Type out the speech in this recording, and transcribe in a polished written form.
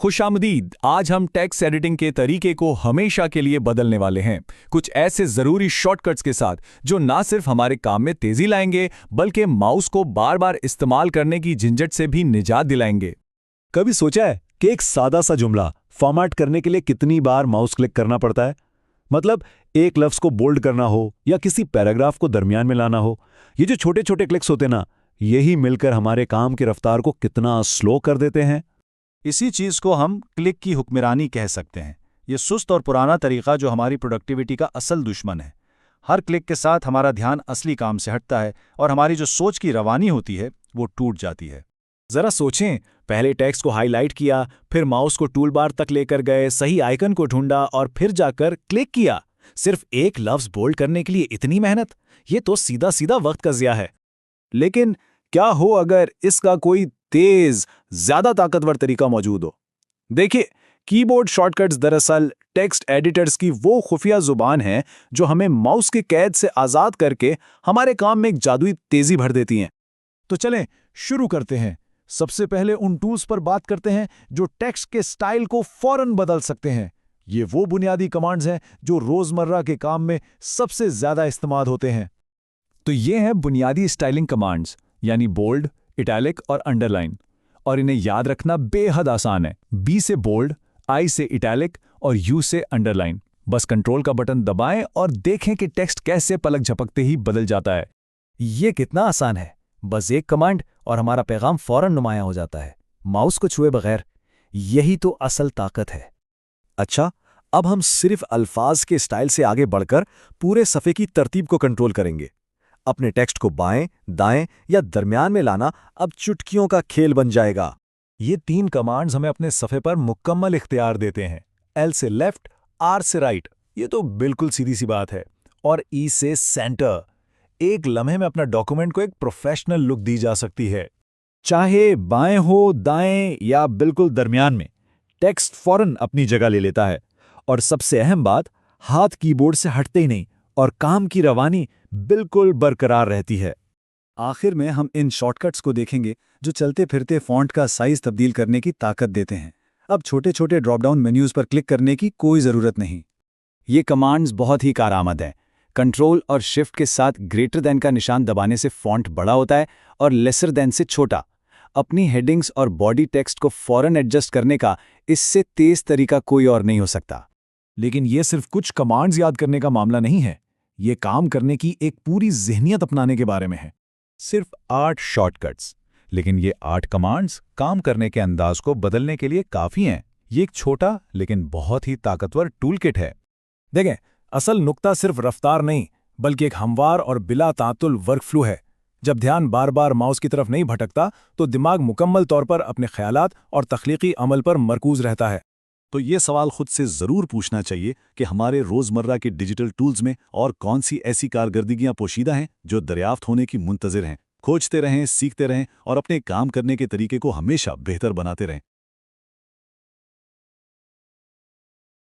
खुशामदीद। आज हम text editing के तरीके को हमेशा के लिए बदलने वाले हैं, कुछ ऐसे जरूरी शॉर्टकट्स के साथ जो ना सिर्फ हमारे काम में तेजी लाएंगे बल्कि माउस को बार बार इस्तेमाल करने की झंझट से भी निजात दिलाएंगे। कभी सोचा है कि एक सादा सा जुमला फॉर्मेट करने के लिए कितनी बार माउस क्लिक करना पड़ता है? मतलब एक लफ्ज को बोल्ड करना हो या किसी पैराग्राफ को दरमियान में लाना हो, ये जो छोटे छोटे क्लिक्स होते ना, यही मिलकर हमारे काम की रफ्तार को कितना स्लो कर देते हैं। इसी चीज़ को हम क्लिक की हुक्मरानी कह सकते हैं। ये सुस्त और पुराना तरीका जो हमारी प्रोडक्टिविटी का असल दुश्मन है। हर क्लिक के साथ हमारा ध्यान असली काम से हटता है और हमारी जो सोच की रवानी होती है वो टूट जाती है। जरा सोचें, पहले टेक्स्ट को हाईलाइट किया, फिर माउस को टूल बार तक लेकर गए, सही आइकन को ढूंढा और फिर जाकर क्लिक किया। सिर्फ एक लफ्ज बोल्ड करने के लिए इतनी मेहनत, ये तो सीधा सीधा वक्त का ज़िया है। लेकिन क्या हो अगर इसका कोई तेज, ज्यादा ताकतवर तरीका मौजूद हो? देखिए, कीबोर्ड शॉर्टकट्स दरअसल टेक्स्ट एडिटर्स की वो खुफिया जुबान है जो हमें माउस के कैद से आजाद करके हमारे काम में एक जादुई तेजी भर देती हैं। तो चलें शुरू करते हैं। सबसे पहले उन टूल्स पर बात करते हैं जो टेक्स्ट के स्टाइल को फौरन बदल सकते हैं। ये वो बुनियादी कमांड्स हैं जो रोजमर्रा के काम में सबसे ज्यादा इस्तेमाल होते हैं। तो ये हैं बुनियादी स्टाइलिंग कमांड्स, यानी बोल्ड, इटैलिक और अंडरलाइन। और इन्हें याद रखना बेहद आसान है। बी से बोल्ड, आई से इटैलिक और यू से अंडरलाइन। बस कंट्रोल का बटन दबाएं और देखें कि टेक्स्ट कैसे पलक झपकते ही बदल जाता है। ये कितना आसान है, बस एक कमांड और हमारा पैगाम फौरन नुमाया हो जाता है, माउस को छुए बगैर। यही तो असल ताकत है। अच्छा, अब हम सिर्फ अल्फाज के स्टाइल से आगे बढ़कर पूरे सफ़े की तरतीब को कंट्रोल करेंगे। अपने टेक्स्ट को बाएं, दाएं या दरमियान में लाना अब चुटकियों का खेल बन जाएगा। ये 3 कमांड्स हमें अपने सफ़े पर मुकम्मल इख्तियार देते हैं। एल से लेफ्ट, आर से राइट, ये तो बिल्कुल सीधी सी बात है, और ई से सेंटर। एक लम्हे में अपना डॉक्यूमेंट को एक प्रोफेशनल लुक दी जा सकती है। चाहे बाएं हो, दाएं या बिल्कुल दरमियान में, टेक्स्ट फौरन अपनी जगह ले लेता है। और सबसे अहम बात, हाथ कीबोर्ड से हटते ही नहीं और काम की रवानी बिल्कुल बरकरार रहती है। आखिर में हम इन शॉर्टकट्स को देखेंगे जो चलते फिरते फॉन्ट का साइज तब्दील करने की ताकत देते हैं। अब छोटे छोटे ड्रॉप डाउन मेन्यूज पर क्लिक करने की कोई ज़रूरत नहीं। ये कमांड्स बहुत ही कारआमद हैं। कंट्रोल और शिफ्ट के साथ ग्रेटर देन का निशान दबाने से फॉन्ट बड़ा होता है और लेसर देन से छोटा। अपनी हेडिंग्स और बॉडी टेक्स्ट को फौरन एडजस्ट करने का इससे तेज तरीका कोई और नहीं हो सकता। लेकिन ये सिर्फ कुछ कमांड्स याद करने का मामला नहीं है, ये काम करने की एक पूरी ज़हनियत अपनाने के बारे में है। सिर्फ 8 शॉर्टकट्स, लेकिन ये 8 कमांड्स काम करने के अंदाज को बदलने के लिए काफ़ी हैं। ये एक छोटा लेकिन बहुत ही ताकतवर टूलकिट है। देखें, असल नुक्ता सिर्फ रफ्तार नहीं बल्कि एक हमवार और बिला तातुल वर्कफ्लो है। जब ध्यान बार बार माउस की तरफ नहीं भटकता तो दिमाग मुकम्मल तौर पर अपने ख्यालात और तख्लीकी अमल पर मरकूज रहता है। तो ये सवाल खुद से ज़रूर पूछना चाहिए कि हमारे रोज़मर्रा के डिजिटल टूल्स में और कौन सी ऐसी कारकर्दगियां पोशीदा हैं जो दरियाफ्त होने की मुंतज़िर हैं। खोजते रहें, सीखते रहें और अपने काम करने के तरीके को हमेशा बेहतर बनाते रहें।